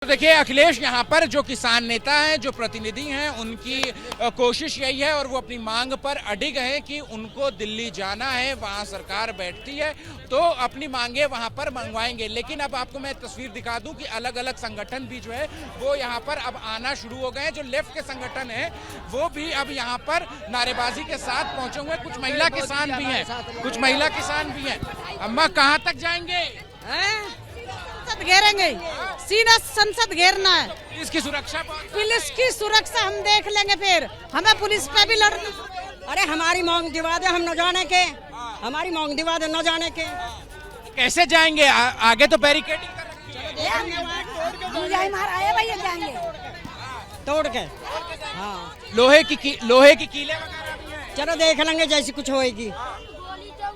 देखिए अखिलेश, यहाँ पर जो किसान नेता हैं, जो प्रतिनिधि हैं, उनकी कोशिश यही है और वो अपनी मांग पर अडिग है कि उनको दिल्ली जाना है, वहाँ सरकार बैठती है तो अपनी मांगे वहाँ पर मंगवाएंगे। लेकिन अब आपको मैं तस्वीर दिखा दूं कि अलग अलग संगठन भी जो है वो यहाँ पर अब आना शुरू हो गए हैं। जो लेफ्ट के संगठन है वो भी अब यहाँ पर नारेबाजी के साथ पहुंचे हुए हैं। कुछ महिला किसान भी हैं। अम्मा, कहाँ तक जाएंगे? संसद घेरेंगे, सीधा संसद घेरना है। इसकी सुरक्षा, पुलिस की सुरक्षा हम देख लेंगे, फिर हमें पुलिस पे भी लड़ना। अरे हमारी मांग दिवा दे, हम न जाने के, हमारी मांग दिवा दे न जाने के। कैसे जाएंगे? आगे तो बैरिकेडिंग जाएंगे तोड़ के। हाँ, लोहे की कीलें वगैरह भी हैं। चलो देख लेंगे जैसी कुछ होएगी।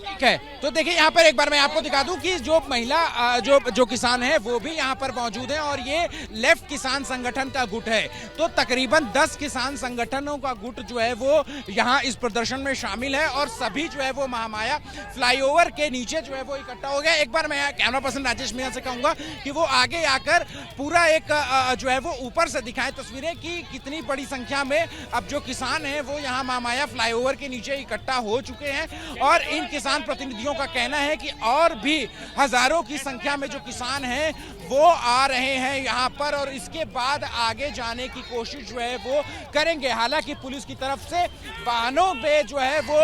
ठीक है, तो देखिए यहाँ पर एक बार मैं आपको दिखा दूं कि जो महिला जो किसान है वो भी यहाँ पर मौजूद है और ये लेफ्ट किसान संगठन का गुट है। तो तकरीबन 10 किसान संगठनों का गुट जो है वो यहाँ इस प्रदर्शन में शामिल है और सभी जो है वो महामाया फ्लाईओवर के नीचे जो है वो इकट्ठा हो गया। एक बार मैं कैमरा पर्सन राजेश मियां से कहूंगा कि वो आगे आकर पूरा एक जो है वो ऊपर से दिखाएं तस्वीरें कि कितनी बड़ी संख्या में अब जो किसान है वो यहाँ महामाया फ्लाईओवर के नीचे इकट्ठा हो चुके हैं। और इन किसान प्रतिनिधियों का कहना है कि और भी हजारों की संख्या में जो किसान हैं वो आ रहे हैं यहाँ पर और इसके बाद आगे जाने की कोशिश जो है वो करेंगे। हालांकि पुलिस की तरफ से वाहनों में जो है वो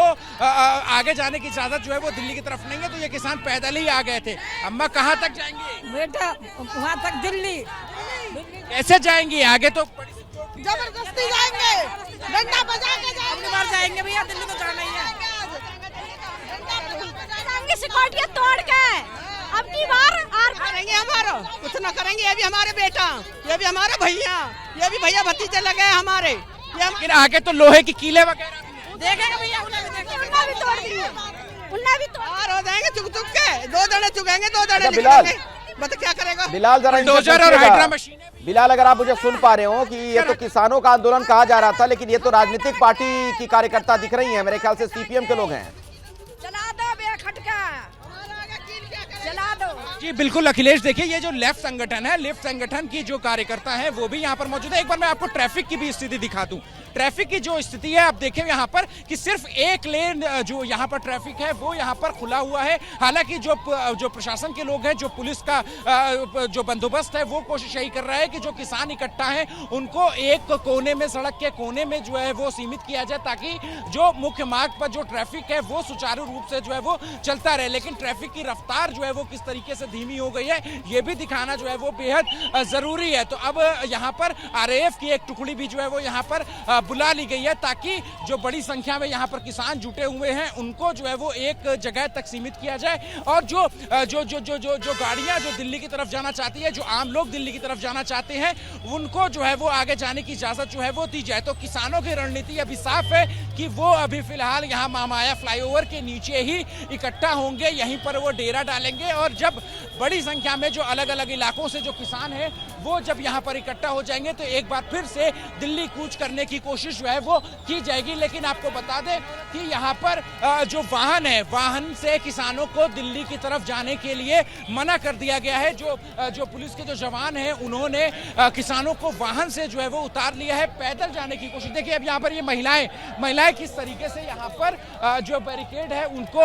आगे जाने की इजाजत जो है वो दिल्ली की तरफ नहीं है। तो ये किसान पैदल ही आ गए थे। अम्मा, कहाँ तक जाएंगे? बेटा वहाँ तक दिल्ली। कैसे जाएंगी? आगे तो जबरदस्ती जाएंगे, डंडा बजा के जाएंगे भैया, दिल्ली तो जाना ही है। सिक्योरिटी तोड़ के अब की बार और करेंगे हमारा कुछ न करेंगे। ये भी हमारे बेटा, ये भी हमारे भैया, ये भी भैया भतीजे लगे हैं हमारे। लेकिन आगे तो लोहे की कीलें वगैरह देखेंगे भैया, उन्हें भी तोड़ दिए, उन्हें भी पार हो जाएंगे चुक चुक के। 2 जने चुकेंगे, 2 जने बिलाल, बता क्या करेगा बिलाल जरा डोजर और हाइड्रा मशीनें। बिलाल, अगर आप मुझे सुन पा रहे हो कि ये तो किसानों का आंदोलन कहा जा रहा था, लेकिन ये तो राजनीतिक पार्टी की कार्यकर्ता दिख रही हैं। मेरे ख्याल से सीपीएम के लोग हैं। चला दो बे खटका, चला दो। जी बिल्कुल अखिलेश, देखिए ये जो लेफ्ट संगठन है, लेफ्ट संगठन की जो कार्यकर्ता है वो भी यहाँ पर मौजूद है। एक बार मैं आपको ट्रैफिक की भी स्थिति दिखा दूं। ट्रैफिक की जो स्थिति है आप देखें यहाँ पर कि सिर्फ एक लेन जो यहाँ पर ट्रैफिक है वो यहाँ पर खुला हुआ है। हालांकि जो प्रशासन के लोग हैं, जो पुलिस का जो बंदोबस्त है वो कोशिश यही कर रहा है कि जो किसान इकट्ठा हैं उनको एक कोने में, सड़क के कोने में जो है वो सीमित किया जाए ताकि जो मुख्य मार्ग पर जो ट्रैफिक है वो सुचारू रूप से जो है वो चलता रहे। लेकिन ट्रैफिक की रफ्तार जो है वो किस तरीके से धीमी हो गई है ये भी दिखाना जो है वो बेहद जरूरी है। तो अब यहाँ पर आरएएफ की एक टुकड़ी भी जो है वो यहाँ पर बुला ली गई है ताकि जो बड़ी संख्या में यहाँ पर किसान जुटे हुए हैं उनको जो है वो एक जगह तक सीमित किया जाए और जो गाड़ियां जो दिल्ली की तरफ जाना चाहती है, जो आम लोग दिल्ली की तरफ जाना चाहते हैं, उनको जो है वो आगे जाने की इजाजत जो है वो दी जाए। तो किसानों की रणनीति अभी साफ है कि वो अभी फिलहाल यहाँ महामाया फ्लाईओवर के नीचे ही इकट्ठा होंगे, यहीं पर वो डेरा डालेंगे और जब बड़ी संख्या में जो अलग अलग इलाकों से जो किसान है वो जब यहाँ पर इकट्ठा हो जाएंगे तो एक बार फिर से दिल्ली कूच करने की कोशिश जो है वो की जाएगी। लेकिन आपको बता दें कि यहाँ पर जो वाहन है, वाहन से किसानों को दिल्ली की तरफ जाने के लिए मना कर दिया गया है। जो पुलिस के जो जवान हैं उन्होंने किसानों को वाहन से जो है वो उतार लिया है, पैदल जाने की कोशिश। देखिए अब यहाँ पर ये महिलाएं किस तरीके से यहाँ पर जो बैरिकेड है उनको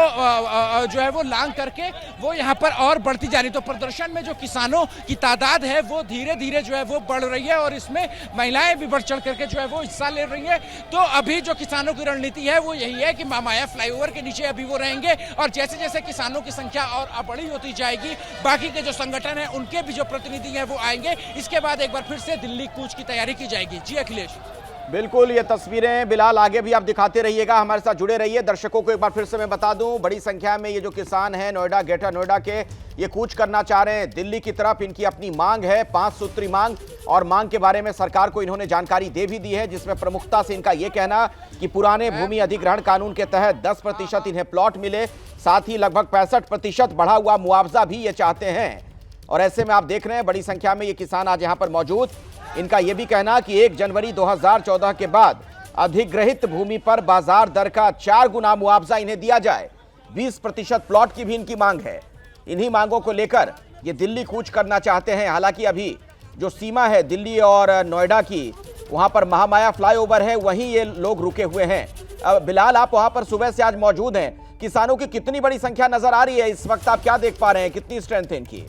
जो है वो लांग करके वो यहाँ पर और बढ़ती जा रही। तो प्रदर्शन में जो किसानों की तादाद है वो धीरे धीरे जो है वो बढ़ रही है और इसमें महिलाएं भी बढ़ चढ़ करके जो है वो हिस्सा ले रही है। तो अभी जो किसानों की रणनीति है वो यही है कि महामाया फ्लाईओवर के नीचे अभी वो रहेंगे और जैसे जैसे किसानों की संख्या और बड़ी होती जाएगी बाकी के जो संगठन है उनके भी जो प्रतिनिधि हैं वो आएंगे। इसके बाद एक बार फिर से दिल्ली कूच की तैयारी की जाएगी। जी अखिलेश। बिल्कुल, ये तस्वीरें बिलाल आगे भी आप दिखाते रहिएगा, हमारे साथ जुड़े रहिए। दर्शकों को एक बार फिर से मैं बता दूं, बड़ी संख्या में ये जो किसान हैं नोएडा, ग्रेटर नोएडा के, ये कूच करना चाह रहे हैं दिल्ली की तरफ। इनकी अपनी मांग है, 5 सूत्री मांग, और मांग के बारे में सरकार को इन्होंने जानकारी दे भी दी है, जिसमें प्रमुखता से इनका यह कहना कि पुराने भूमि अधिग्रहण कानून के तहत 10% इन्हें प्लॉट मिले, साथ ही लगभग 65% बढ़ा हुआ मुआवजा भी ये चाहते हैं। और ऐसे में आप देख रहे हैं बड़ी संख्या में ये किसान आज यहाँ पर मौजूद। इनका यह भी कहना कि 1 जनवरी 2014 के बाद अधिग्रहित भूमि पर बाजार दर का 4 गुना मुआवजा इन्हें दिया जाए। 20% प्लॉट की भी इनकी मांग है। इन्हीं मांगों को लेकर ये दिल्ली कूच करना चाहते हैं। हालांकि अभी जो सीमा है दिल्ली और नोएडा की, वहां पर महामाया फ्लाईओवर है, वहीं ये लोग रुके हुए हैं। बिलाल, आप वहां पर सुबह से आज मौजूद हैं, किसानों की कितनी बड़ी संख्या नजर आ रही है इस वक्त, आप क्या देख पा रहे हैं, कितनी स्ट्रेंथ है इनकी?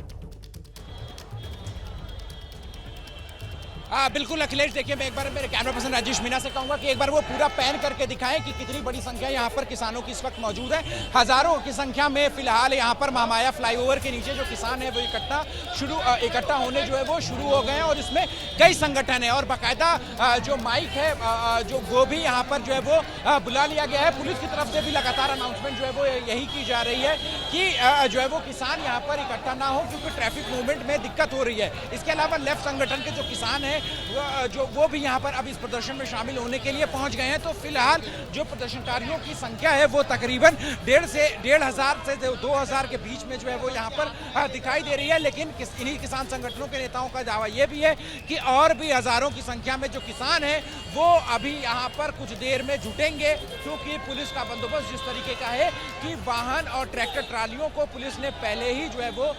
बिल्कुल अखिलेश, देखिए मैं एक बार मेरे कैमरा पर्सन राजेश मीना से कहूंगा कि एक बार वो पूरा पैन करके दिखाएं कि कितनी बड़ी संख्या यहाँ पर किसानों की इस वक्त मौजूद है। हजारों की संख्या में फिलहाल यहाँ पर महामाया फ्लाईओवर के नीचे जो किसान है वो इकट्ठा होने जो है वो शुरू हो गए हैं और इसमें कई संगठन है और बाकायदा जो माइक है जो वो भी यहाँ पर जो है वो बुला लिया गया है। पुलिस की तरफ से भी लगातार अनाउंसमेंट जो है वो यही की जा रही है कि जो है वो किसान यहाँ पर इकट्ठा ना हो क्योंकि ट्रैफिक मूवमेंट में दिक्कत हो रही है। इसके अलावा लेफ्ट संगठन के जो किसान है वो भी यहाँ पर अब इस प्रदर्शन में शामिल होने के लिए पहुंच गए हैं। तो फिलहाल जो प्रदर्शनकारियों की संख्या है वो तकरीबन 1,500 से 2,000 के बीच में जो है वो यहाँ पर दिखाई दे रही है। लेकिन इन्हीं किसान संगठनों के नेताओं का दावा ये भी है कि और भी हजारों की संख्या में जो किसान है वो अभी यहाँ पर कुछ देर में जुटेंगे, क्योंकि पुलिस का बंदोबस्त जिस तरीके का है कि वाहन और ट्रैक्टर ट्रालियों को पुलिस ने पहले ही जो है वो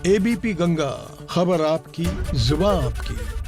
एबीपी गंगा, खबर आपकी, जुबान आपकी।